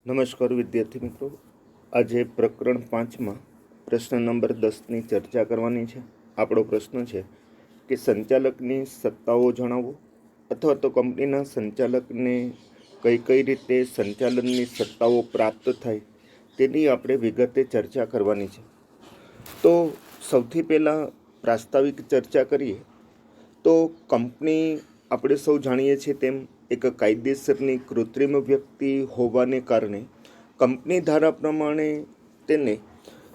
નમસ્કાર વિદ્યાર્થી મિત્રો, આજે પ્રકરણ 5માં પ્રશ્ન નંબર 10ની ચર્ચા કરવાની છે. આપણો પ્રશ્ન છે કે સંચાલકની સત્તાઓ જણાવો, અથવા તો કંપનીના સંચાલકને કઈ કઈ રીતે સંચાલનની સત્તાઓ પ્રાપ્ત થાય તેની આપણે વિગતે ચર્ચા કરવાની છે. તો સૌથી પહેલાં પ્રાસ્તાવિક ચર્ચા કરીએ તો કંપની આપણે સૌ જાણીએ છીએ તેમ એક કાયદેસરની કૃત્રિમ વ્યક્તિ હોવાને કારણે કંપની ધારા પ્રમાણે તેને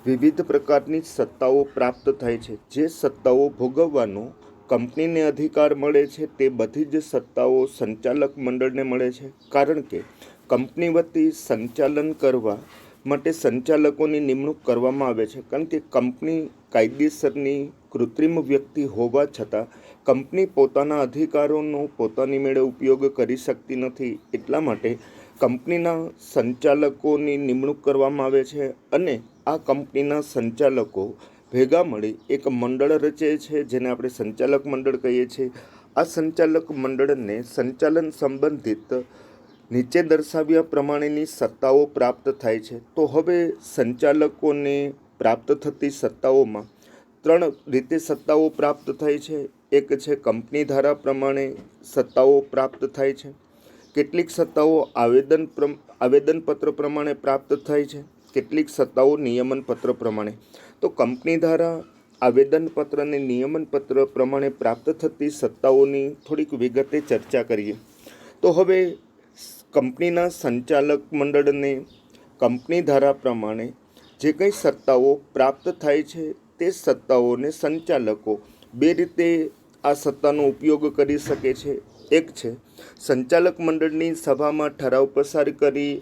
વિવિધ પ્રકારની સત્તાઓ પ્રાપ્ત થાય છે. જે સત્તાઓ ભોગવવાનો કંપનીને અધિકાર મળે છે તે બધી જ સત્તાઓ સંચાલક મંડળને મળે છે, કારણ કે કંપની વતી સંચાલન કરવા માટે સંચાલકોની નિમણૂક કરવામાં આવે છે. કારણ કે કંપની કાયદેસરની કૃત્રિમ વ્યક્તિ હોવા છતાં કંપની પોતાના અધિકારોનો પોતાની મેળે ઉપયોગ કરી શકતી નથી. એટલા માટે કંપનીના સંચાલકોની નિમણૂક કરવામાં આવે છે અને આ કંપનીના સંચાલકો ભેગા મળી એક મંડળ રચે છે, જેને આપણે સંચાલક મંડળ કહીએ છીએ. આ સંચાલક મંડળને સંચાલન સંબંધિત નીચે દર્શાવ્યા પ્રમાણેની સત્તાઓ પ્રાપ્ત થાય છે. તો હવે સંચાલકોને પ્રાપ્ત થતી સત્તાઓમાં 3 રીતે સત્તાઓ પ્રાપ્ત થાય છે. એક છે કંપની ધારા પ્રમાણે સત્તાઓ પ્રાપ્ત થાય છે. કેટલીક સત્તાઓ આવેદનપત્ર પ્રમાણે પ્રાપ્ત થાય છે, કેટલીક સત્તાઓ નિયમનપત્ર પ્રમાણે. તો કંપની ધારા, આવેદનપત્ર અને નિયમનપત્ર પ્રમાણે પ્રાપ્ત થતી સત્તાઓની થોડીક વિગતે ચર્ચા કરીએ. તો હવે કંપનીના સંચાલક મંડળને કંપની ધારા પ્રમાણે જે કંઈ સત્તાઓ પ્રાપ્ત થાય છે તે સત્તાઓને સંચાલકો 2 રીતે આ સત્તાનો ઉપયોગ કરી શકે છે. એક છે સંચાલક મંડળની સભામાં ઠરાવ પસાર કરી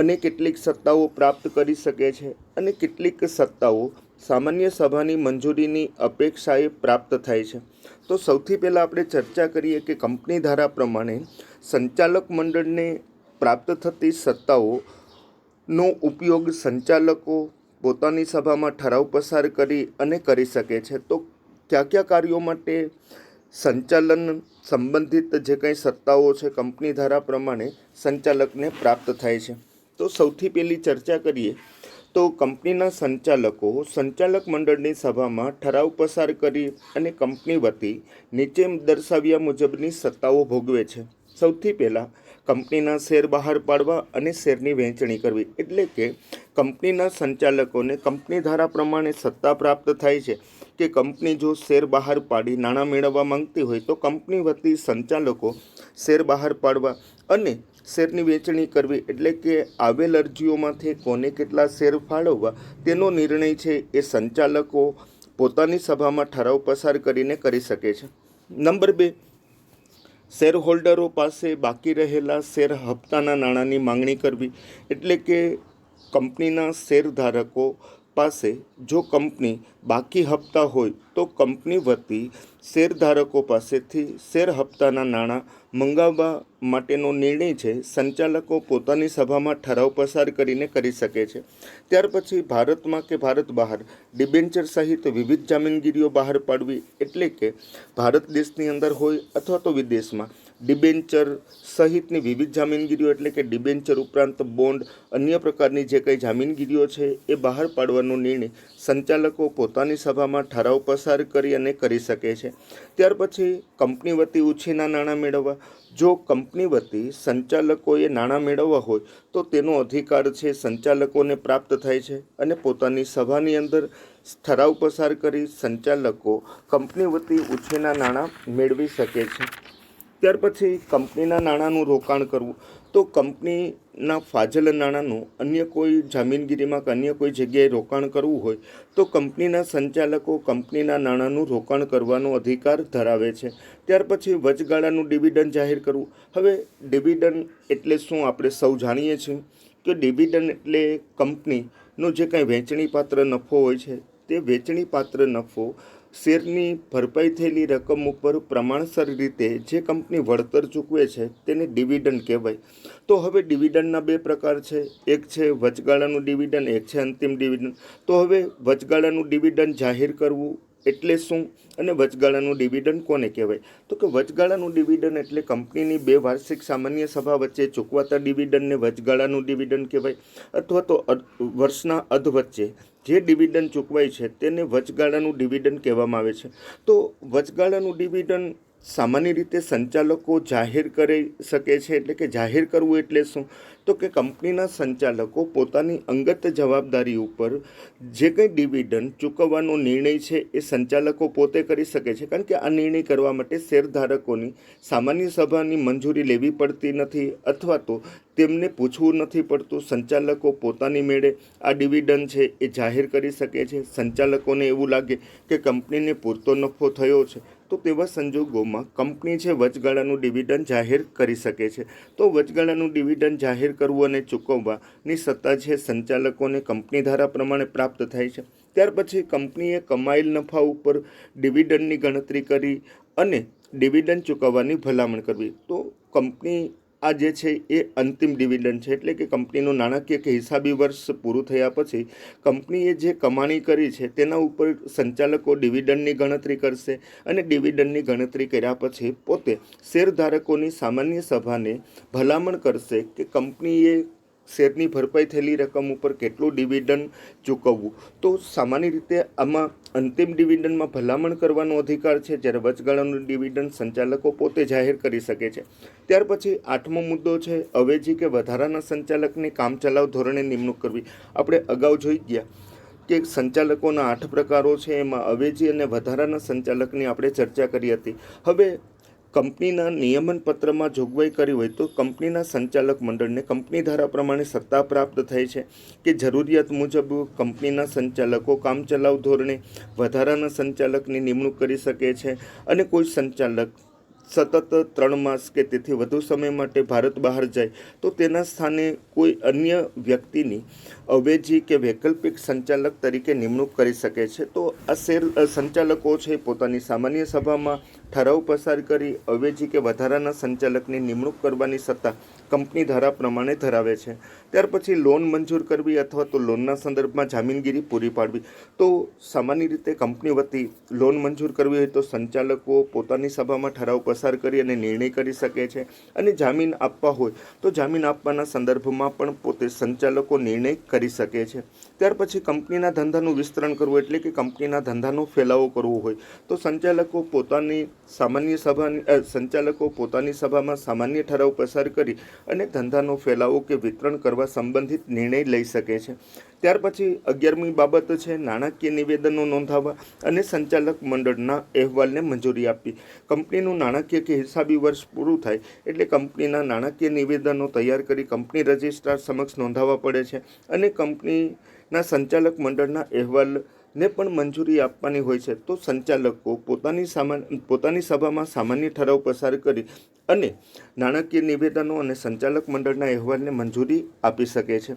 અને કેટલીક સત્તાઓ પ્રાપ્ત કરી શકે છે, અને કેટલીક સત્તાઓ સામાન્ય સભાની મંજૂરીની અપેક્ષાએ પ્રાપ્ત થાય છે. તો સૌથી પહેલાં આપણે ચર્ચા કરીએ કે કંપની ધારા પ્રમાણે સંચાલક મંડળને પ્રાપ્ત થતી સત્તાઓનો ઉપયોગ સંચાલકો પોતાની સભામાં ઠરાવ પસાર કરી અને કરી શકે છે. તો કયા કાર્યો માટે સંચાલન સંબંધિત જે કંઈ સત્તાઓ છે કંપની ધારા પ્રમાણે સંચાલકને પ્રાપ્ત થાય છે? તો સૌથી પહેલી ચર્ચા કરીએ તો કંપનીના સંચાલકો સંચાલક મંડળની સભામાં ઠરાવ પસાર કરી અને કંપની વતી નીચે દર્શાવ્યા મુજબની સત્તાઓ ભોગવે છે. સૌથી પહેલાં કંપનીના શેર બહાર પાડવા અને શેરની વહેંચણી કરવી. એટલે કે કંપનીના સંચાલકોને કંપની ધારા પ્રમાણે સત્તા પ્રાપ્ત થાય છે કે કંપની જો શેર બહાર પાડી નાણાં મેળવવા માંગતી હોય તો કંપની વતી સંચાલકો શેર બહાર પાડવા અને શેરની વહેંચણી કરવી. એટલે કે આવેલ અરજીઓમાંથી કોને કેટલા શેર ફાળવવા તેનો નિર્ણય છે એ સંચાલકો પોતાની સભામાં ઠરાવ પસાર કરીને કરી શકે છે. નંબર 2, શેર હોલ્ડરો પાસે બાકી રહેલા શેર હપ્તાના નાણાંની માંગણી કરવી. એટલે કે કંપનીના શેરધારકો પાસે જો કંપની બાકી હપ્તા હોય તો કંપની વતી શેરધારકો પાસેથી શેર હપ્તાના નાણાં મંગાવવા માટેનો નિર્ણય છે સંચાલકો પોતાની સભામાં ઠરાવ પસાર કરીને કરી શકે છે. ત્યાર પછી ભારતમાં કે ભારત બહાર ડિબેન્ચર સહિત વિવિધ જામીનગીરીઓ બહાર પાડવી. એટલે કે ભારત દેશની અંદર હોય અથવા તો વિદેશમાં ડિબેન્ચર સહિતની વિવિધ જામીનગીરીઓ, એટલે કે ડિબેન્ચર ઉપરાંત બોન્ડ, અન્ય પ્રકારની જે કંઈ જામીનગીરીઓ છે એ બહાર પાડવાનો નિર્ણય સંચાલકો પોતાની સભામાં ઠરાવ પસાર કરી અને કરી શકે છે. ત્યાર પછી કંપની વતી ઉછીના નાણાં મેળવવા. જો કંપની વતી સંચાલકોએ નાણાં મેળવવા હોય તો તેનો અધિકાર છે સંચાલકોને પ્રાપ્ત થાય છે અને પોતાની સભાની અંદર ઠરાવ પસાર કરી સંચાલકો કંપની વતી ઉછીના નાણાં મેળવી શકે છે. ત્યાર પછી કંપનીના નાણાંનું રોકાણ કરવું. તો કંપનીના ફાજલ નાણાંનું અન્ય કોઈ જામીનગીરીમાં કે અન્ય કોઈ જગ્યાએ રોકાણ કરવું હોય તો કંપનીના સંચાલકો કંપનીના નાણાંનું રોકાણ કરવાનો અધિકાર ધરાવે છે. ત્યાર પછી વચગાળાનું ડિવિડન્ડ જાહેર કરવું. હવે ડિવિડન્ડ એટલે શું આપણે સૌ જાણીએ છીએ કે ડિવિડન્ડ એટલે કંપનીનો જે કાંઈ વહેંચણીપાત્ર નફો હોય છે તે વહેંચણીપાત્ર નફો શેરની ભરપાઈ થયેલી રકમ ઉપર પ્રમાણસર રીતે જે કંપની વળતર ચૂકવે છે તેને ડિવિડન્ડ કહેવાય. તો હવે ડિવિડન્ડના 2 પ્રકાર છે. એક છે વચગાળાનું ડિવિડન્ડ, એક છે અંતિમ ડિવિડન્ડ. તો હવે વચગાળાનું ડિવિડન્ડ જાહેર કરવું એટલે શું અને વચગાળાનું ડિવિડન્ડ કોને કહેવાય? તો કે વચગાળાનું ડિવિડન્ડ એટલે કંપનીની બે વાર્ષિક સામાન્ય સભા વચ્ચે ચૂકવાતા ડિવિડન્ડને વચગાળાનું ડિવિડન્ડ કહેવાય, અથવા તો વર્ષના અધ વચ્ચે જે ડિવિડન્ડ ચૂકવાય છે તેને વચગાળાનું ડિવિડન્ડ કહેવામાં આવે છે. તો વચગાળાનું ડિવિડન્ડ સામાન્ય રીતે સંચાલકો જાહેર કરી શકે છે. એટલે કે જાહેર કરવું એટલે શું? તો કે કંપનીના સંચાલકો પોતાની અંગત જવાબદારી ઉપર જે કંઈ ડિવિડન્ડ ચૂકવવાનો નિર્ણય છે એ સંચાલકો પોતે કરી શકે છે, કારણ કે આ નિર્ણય કરવા માટે શેરધારકોની સામાન્ય સભાની મંજૂરી લેવી પડતી નથી, અથવા તો તેમને પૂછવું નથી પડતું. સંચાલકો પોતાની મેળે આ ડિવિડન્ડ છે એ જાહેર કરી શકે છે. સંચાલકોને એવું લાગે કે કંપનીને પૂરતો નફો થયો છે તો તેવા સંજોગોમાં કંપની છે વચગાળાનું ડિવિડન્ડ જાહેર કરી શકે છે. તો વચગાળાનું ડિવિડન્ડ જાહેર કરવું અને ચૂકવવાની સત્તા છે સંચાલકોને કંપની ધારા પ્રમાણે પ્રાપ્ત થાય છે. ત્યાર પછી કંપનીએ કમાયેલ નફા ઉપર ડિવિડન્ડની ગણતરી કરી અને ડિવિડન્ડ ચૂકવવાની ભલામણ કરવી. તો કંપની આ જે છે એ અંતિમ ડિવિડન્ડ છે, એટલે કે કંપનીનું નાણાકીય કે હિસાબી વર્ષ પૂરું થયા પછી કંપનીએ જે કમાણી કરી છે તેના ઉપર સંચાલકો ડિવિડન્ડની ગણતરી કરશે, અને ડિવિડન્ડની ગણતરી કર્યા પછી પોતે શેરધારકોની સામાન્ય સભાને ભલામણ કરશે કે કંપનીએ શેરની ભરપાઈ થયેલી રકમ ઉપર કેટલું ડિવિડન્ડ ચૂકવવું. તો સામાન્ય રીતે આમાં અંતિમ ડિવિડન્ડમાં ભલામણ કરવાનો અધિકાર છે, જ્યારે વચગાળાનું ડિવિડન્ડ સંચાલકો પોતે જાહેર કરી શકે છે. ત્યાર પછી 8મો મુદ્દો છે અવેજી કે વધારાના સંચાલકની કામચલાઉ ધોરણે નિમણૂક કરવી. આપણે અગાઉ જોઈ ગયા કે સંચાલકોના 8 પ્રકારો છે, એમાં અવેજી અને વધારાના સંચાલકની આપણે ચર્ચા કરી હતી. હવે કંપનીના નિયમન પત્રમાં જોગવાઈ કરી હોય તો કંપનીના સંચાલક મંડળને કંપની ધારા પ્રમાણે સત્તા પ્રાપ્ત થાય છે કે જરૂરિયાત મુજબ કંપનીના સંચાલકો કામચલાઉ ધોરણે વધારાના સંચાલકની નિમણૂક કરી શકે છે, અને કોઈ સંચાલક સતત 3 માસ કે તેથી વધુ સમય માટે ભારત બહાર જાય તો તેના સ્થાને કોઈ અન્ય વ્યક્તિની અવેજી કે વૈકલ્પિક સંચાલક તરીકે નિમણૂક કરી શકે છે. તો આ સંચાલકો છે પોતાની સામાન્ય સભામાં ઠરાવ પસાર કરી અવેજી કે વધારાના સંચાલકની નિમણૂક કરવાની સત્તા કંપની ધારા પ્રમાણે ધરાવે છે. ત્યાર પછી લોન મંજૂર કરવી અથવા તો લોનના સંદર્ભમાં જામીનગીરી પૂરી પાડવી. તો સામાન્ય રીતે કંપની વતી લોન મંજૂર કરવી હોય તો સંચાલકો પોતાની સભામાં ઠરાવ પસાર કરી અને નિર્ણય કરી શકે છે, અને જામીન આપવા હોય તો જામીન આપવાના સંદર્ભમાં પણ પોતે સંચાલકો નિર્ણય કરી શકે છે. ત્યાર પછી કંપનીના ધંધાનું વિસ્તરણ કરવું, એટલે કે કંપનીના ધંધાનો ફેલાવો કરવો હોય તો સંચાલકો પોતાની સભામાં સામાન્ય ઠરાવ પસાર કરી અને ધંધાનો ફેલાવો કે વિતરણ કરવા સંબંધિત નિર્ણય લઈ શકે છે. ત્યાર પછી 11મી બાબત છે નાણાકીય નિવેદનો નોંધાવવા અને સંચાલક મંડળના અહેવાલને મંજૂરી આપવી. કંપનીનું નાણાકીય કે હિસાબી વર્ષ પૂરું થાય એટલે કંપનીના નાણાકીય નિવેદનો તૈયાર કરી કંપની રજિસ્ટ્રાર સમક્ષ નોંધાવવા પડે છે, અને કંપનીના સંચાલક મંડળના અહેવાલને પણ મંજૂરી આપવાની હોય છે. તો સંચાલકો પોતાની સભામાં સામાન્ય ઠરાવ પસાર કરી અને નાણાકીય નિવેદનો અને સંચાલક મંડળના અહેવાલને મંજૂરી આપી શકે છે.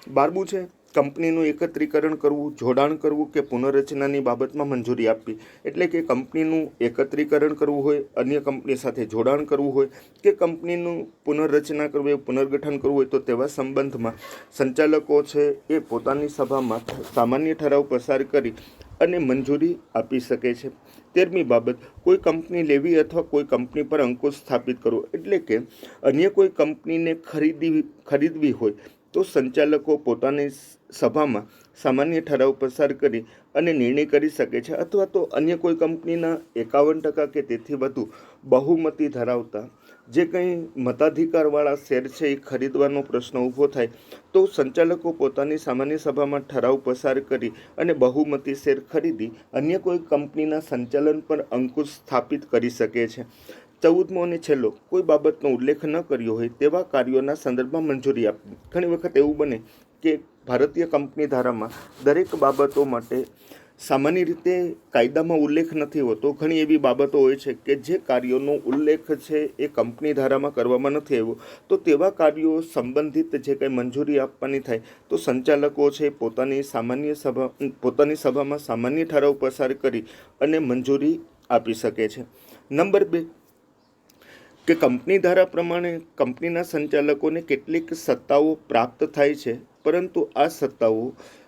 12મું છે કંપનીનું એકત્રીકરણ કરવું, જોડાણ કરવું કે પુનઃરચનાની બાબતમાં મંજૂરી આપવી. એટલે કે કંપનીનું એકત્રીકરણ કરવું હોય, અન્ય કંપની સાથે જોડાણ કરવું હોય કે કંપનીનું પુનઃરચના કરવી હોય, પુનર્ગઠન કરવું હોય તો તેવા સંબંધમાં સંચાલકો છે એ પોતાની સભામાં સામાન્ય ઠરાવ પસાર કરી અને મંજૂરી આપી શકે છે. 13મી બાબત કોઈ કંપની લેવી અથવા કોઈ કંપની પર અંકુશ સ્થાપિત કરવો. એટલે કે અન્ય કોઈ કંપનીને ખરીદવી હોય તો સંચાલકો પોતાની સભામાં સામાન્ય ઠરાવ પસાર કરી અને નિર્ણય કરી શકે છે, અથવા તો અન્ય કોઈ કંપનીના 51% કે તેથી વધુ બહુમતી ધરાવતા જે કંઈ મતાધિકારવાળા શેર છે એ ખરીદવાનો પ્રશ્ન ઊભો થાય તો સંચાલકો પોતાની સામાન્ય સભામાં ઠરાવ પસાર કરી અને બહુમતી શેર ખરીદી અન્ય કોઈ કંપનીના સંચાલન પર અંકુશ સ્થાપિત કરી શકે છે. 14મો અને છેલ્લો, કોઈ બાબતનો ઉલ્લેખ ન કર્યો હોય તેવા કાર્યોના સંદર્ભમાં મંજૂરી આપવી. ઘણી વખત એવું બને કે ભારતીય કંપની ધારામાં દરેક બાબતો માટે સામાન્ય રીતે કાયદામાં ઉલ્લેખ નથી હોતો. ઘણી એવી બાબતો હોય છે કે જે કાર્યોનો ઉલ્લેખ છે એ કંપની ધારામાં કરવામાં નથી આવ્યો, તો તેવા કાર્યો સંબંધિત જે કંઈ મંજૂરી આપવાની થાય તો સંચાલકો છે પોતાની સભામાં સામાન્ય ઠરાવ પસાર કરી અને મંજૂરી આપી શકે છે. નંબર 2 કે કંપની ધારા પ્રમાણે કંપનીના સંચાલકોને કેટલીક સત્તાઓ પ્રાપ્ત થાય છે, પરંતુ આ સત્તાઓ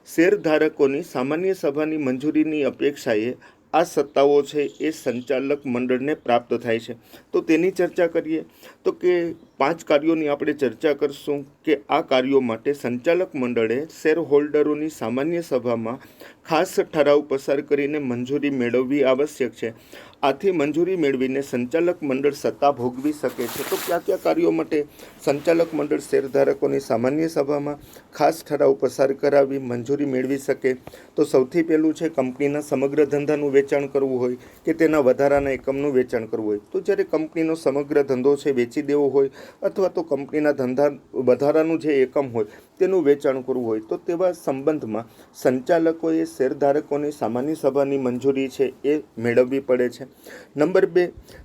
શેરધારકોની સામાન્ય સભાની મંજૂરીની અપેક્ષાએ આ સત્તાઓ છે એ સંચાલક મંડળને પ્રાપ્ત થાય છે. તો તેની ચર્ચા કરીએ તો કે 5 કાર્યોની આપણે ચર્ચા કરશું કે આ કાર્યો માટે સંચાલક મંડળે શેર હોલ્ડરોની સામાન્ય સભામાં ખાસ ઠરાવ પસાર કરીને મંજૂરી મેળવવી આવશ્યક છે. આથી મંજૂરી મેળવીને સંચાલક મંડળ સત્તા ભોગવી શકે છે. તો કયા કયા કાર્યો માટે સંચાલક મંડળ શેરધારકોની સામાન્ય સભામાં ખાસ ઠરાવ પસાર કરાવી મંજૂરી મેળવી શકે? તો સૌથી પહેલું છે કંપનીના સમગ્ર ધંધાનું વેચાણ કરવું હોય કે તેના વધારાના એકમનું વેચાણ કરવું હોય. તો જ્યારે કંપનીનો સમગ્ર ધંધો છે વેચી દેવો હોય અથવા તો કંપનીના ધંધા વધારાનું જે એકમ હોય તેનું વેચાણ કરવું હોય તો તેવા સંબંધમાં સંચાલકોએ શેરધારકોની સામાન્ય સભાની મંજૂરી છે એ મેળવવી પડે છે. નંબર 2,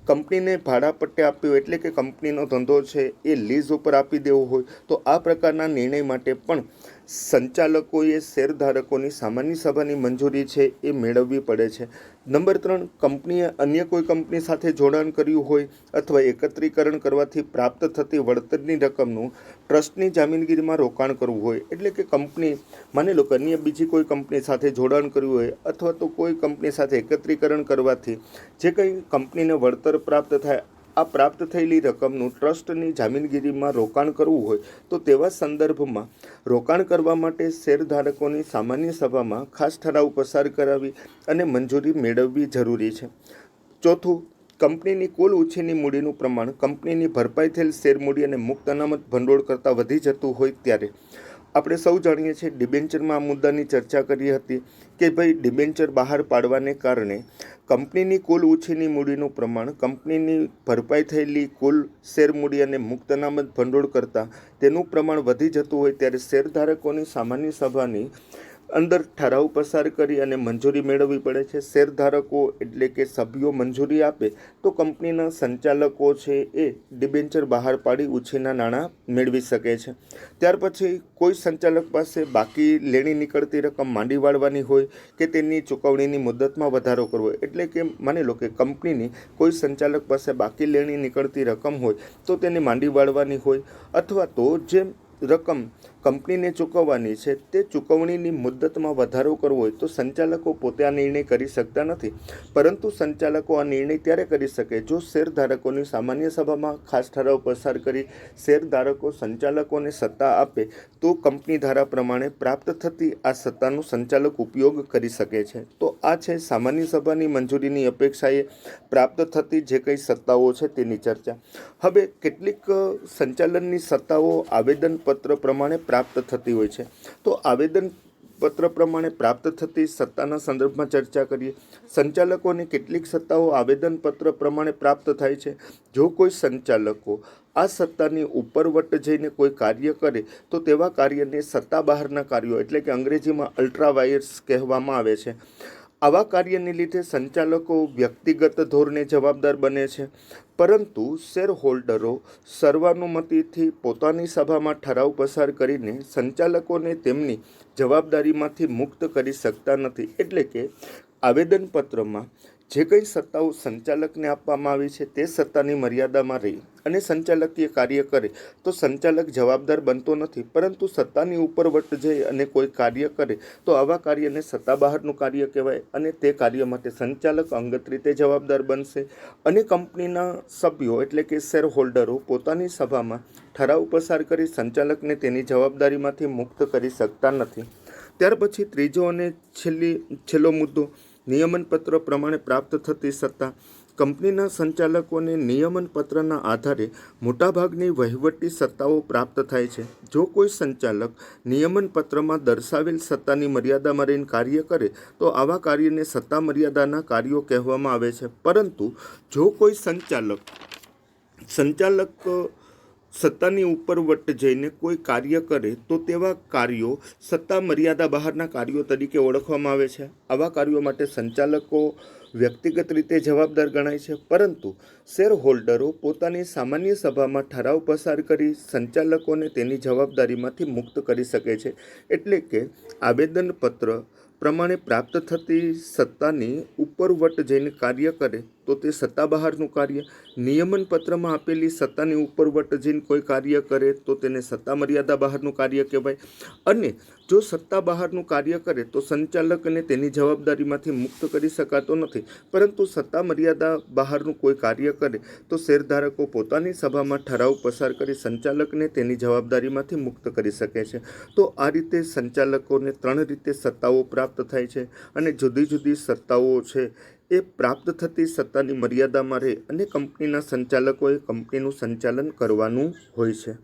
કંપનીને ભાડાપટ્ટે આપ્યો એટલે કે કંપનીનો ધંધો છે એ લીઝ ઉપર આપી દેવો હોય તો આ પ્રકારના નિર્ણય માટે પણ સંચાલકોએ શેરધારકોની સામાન્ય સભાની મંજૂરી છે એ મેળવવી પડે છે. નંબર 3, કંપનીએ અન્ય કોઈ કંપની સાથે જોડાણ કર્યું હોય અથવા એકત્રીકરણ કરવાથી પ્રાપ્ત થતી વળતરની રકમનું ટ્રસ્ટની જામીનગીરીમાં રોકાણ કરવું હોય. એટલે કે કંપની માની લો કે અન્ય બીજી કોઈ કંપની સાથે જોડાણ કર્યું હોય અથવા તો કોઈ કંપની સાથે એકત્રીકરણ કરવાથી જે કંઈ કંપનીને વળતર પ્રાપ્ત થાય આ પ્રાપ્ત થયેલી રકમનું ટ્રસ્ટની જામીનગીરીમાં રોકાણ કરવું હોય તો તેવા સંદર્ભમાં રોકાણ કરવા માટે શેરધારકોની સામાન્ય સભામાં ખાસ ઠરાવ પસાર કરાવી અને મંજૂરી મેળવવી જરૂરી છે. ચોથું, કંપનીની કુલ ઉછીની મૂડીનું પ્રમાણ કંપનીની ભરપાઈ થયેલ શેર મૂડી અને મુક્ત અનામત ભંડોળ કરતાં વધી જતું હોય ત્યારે આપણે સૌ જાણીએ છીએ ડિબેન્ચરમાં આ મુદ્દાની ચર્ચા કરી હતી કે ભાઈ ડિબેન્ચર બહાર પાડવાને કારણે કંપનીની કુલ ઉછીની મૂડીનું પ્રમાણ કંપનીની ભરપાઈ થયેલી કુલ શેર મૂડી અને મુક્ત અનામત ભંડોળ કરતાં તેનું પ્રમાણ વધી જતું હોય ત્યારે શેરધારકોની સામાન્ય સભાની અંદર ઠરાવ પસાર કરી અને મંજૂરી મેળવવી પડે છે. શેરધારકો એટલે કે સભ્યો મંજૂરી આપે તો કંપનીના સંચાલકો છે એ ડિબેન્ચર બહાર પાડી ઉછીના નાણાં મેળવી શકે છે. ત્યાર પછી કોઈ સંચાલક પાસે બાકી લેણી નીકળતી રકમ માંડી વાળવાની હોય કે તેની ચૂકવણીની મુદતમાં વધારો કરવો હોય એટલે કે માની લો કે કંપનીની કોઈ સંચાલક પાસે બાકી લેણી નીકળતી રકમ હોય તો તેને માંડી વાળવાની હોય અથવા તો જે રકમ કંપનીને ચૂકવવાની છે તે ચૂકવણીની મુદ્દતમાં વધારો કરવો હોય તો સંચાલકો પોતે આ નિર્ણય કરી શકતા નથી, પરંતુ સંચાલકો આ નિર્ણય ત્યારે કરી શકે જો શેરધારકોની સામાન્ય સભામાં ખાસ ઠરાવ પસાર કરી શેરધારકો સંચાલકોને સત્તા આપે તો કંપની ધારા પ્રમાણે પ્રાપ્ત થતી આ સત્તાનો સંચાલક ઉપયોગ કરી શકે છે. તો આ છે સામાન્ય સભાની મંજૂરીની અપેક્ષાએ પ્રાપ્ત થતી જે કંઈ સત્તાઓ છે તેની ચર્ચા. હવે કેટલીક સંચાલનની સત્તાઓ આવેદનપત્ર પ્રમાણે પ્રાપ્ત થતી હોય છે. તો આવેદનપત્ર પ્રમાણે પ્રાપ્ત થતી સત્તાના સંદર્ભમાં ચર્ચા કરીએ. સંચાલકોને કેટલીક સત્તાઓ આવેદનપત્ર પ્રમાણે પ્રાપ્ત થાય છે. જો કોઈ સંચાલકો આ સત્તાની ઉપરવટ જઈને કોઈ કાર્ય કરે તો તેવા કાર્યને સત્તા બહારના કાર્યો એટલે કે અંગ્રેજીમાં અલ્ટ્રાવાયર્સ કહેવામાં આવે છે. આવા કાર્યને લીધે સંચાલકો વ્યક્તિગત ધોરણે જવાબદાર બને છે, પરંતુ શેર હોલ્ડરો સર્વાનુમતિથી પોતાની સભામાં ઠરાવ પસાર કરીને સંચાલકોને તેમની જવાબદારીમાંથી મુક્ત કરી શકતા નથી. એટલે કે આવેદનપત્રમાં જે કંઈ સત્તાઓ સંચાલકને આપવામાં આવી છે તે સત્તાની મર્યાદામાં રહી અને સંચાલકીય કાર્ય કરે તો સંચાલક જવાબદાર બનતો નથી, પરંતુ સત્તાની ઉપરવટ જઈ અને કોઈ કાર્ય કરે તો આવા કાર્યને સત્તા બહારનું કાર્ય કહેવાય અને તે કાર્ય માટે સંચાલક અંગત રીતે જવાબદાર બનશે અને કંપનીના સભ્યો એટલે કે શેર હોલ્ડરો પોતાની સભામાં ઠરાવ પસાર કરી સંચાલકને તેની જવાબદારીમાંથી મુક્ત કરી શકતા નથી. ત્યાર પછી ત્રીજો અને છેલ્લો મુદ્દો નિયમનપત્ર પ્રમાણે પ્રાપ્ત થતી સત્તા. કંપનીના સંચાલકોને નિયમનપત્રના આધારે મોટાભાગની વહીવટી સત્તાઓ પ્રાપ્ત થાય છે. જો કોઈ સંચાલક નિયમનપત્રમાં દર્શાવેલ સત્તાની મર્યાદામાં રહીને કાર્ય કરે તો આવા કાર્યને સત્તા મર્યાદાના કાર્યો કહેવામાં આવે છે, પરંતુ જો કોઈ સંચાલક સત્તાની ઉપરવટ જઈને કોઈ કાર્ય કરે તો તેવા કાર્યો સત્તા મર્યાદા બહારના કાર્યો તરીકે ઓળખવામાં આવે છે. આવા કાર્યો માટે સંચાલકો વ્યક્તિગત રીતે જવાબદાર ગણાય છે, પરંતુ શેર હોલ્ડરો પોતાની સામાન્ય સભામાં ઠરાવ પસાર કરી સંચાલકોને તેની જવાબદારીમાંથી મુક્ત કરી શકે છે. એટલે કે આવેદનપત્ર પ્રમાણે પ્રાપ્ત થતી સત્તાની ઉપરવટ જઈને કાર્ય કરે તો તે સત્તા બહારનું કાર્ય. નિયમન પત્રમાં આપેલી સત્તાની ઉપરવટ જઈને કોઈ કાર્ય કરે તો તેને સત્તા મર્યાદા બહારનું કાર્ય કહેવાય. અને જો સત્તા બહારનું કાર્ય કરે તો સંચાલકને તેની જવાબદારીમાંથી મુક્ત કરી શકાતો નથી. પરંતુ સત્તા મર્યાદા બહારનું કોઈ કાર્ય કરે તો શેરધારકો પોતાની સભામાં ઠરાવ પસાર કરી સંચાલકને તેની જવાબદારીમાંથી મુક્ત કરી શકે છે. તો આ રીતે સંચાલકોને 3 રીતે સત્તાઓ પ્રાપ્ત થાય છે અને જુદી જુદી સત્તાઓ છે એ પ્રાપ્ત થતી સત્તાની મર્યાદામાં રહે અને કંપનીના સંચાલકોએ કંપનીનું સંચાલન કરવાનું હોય છે.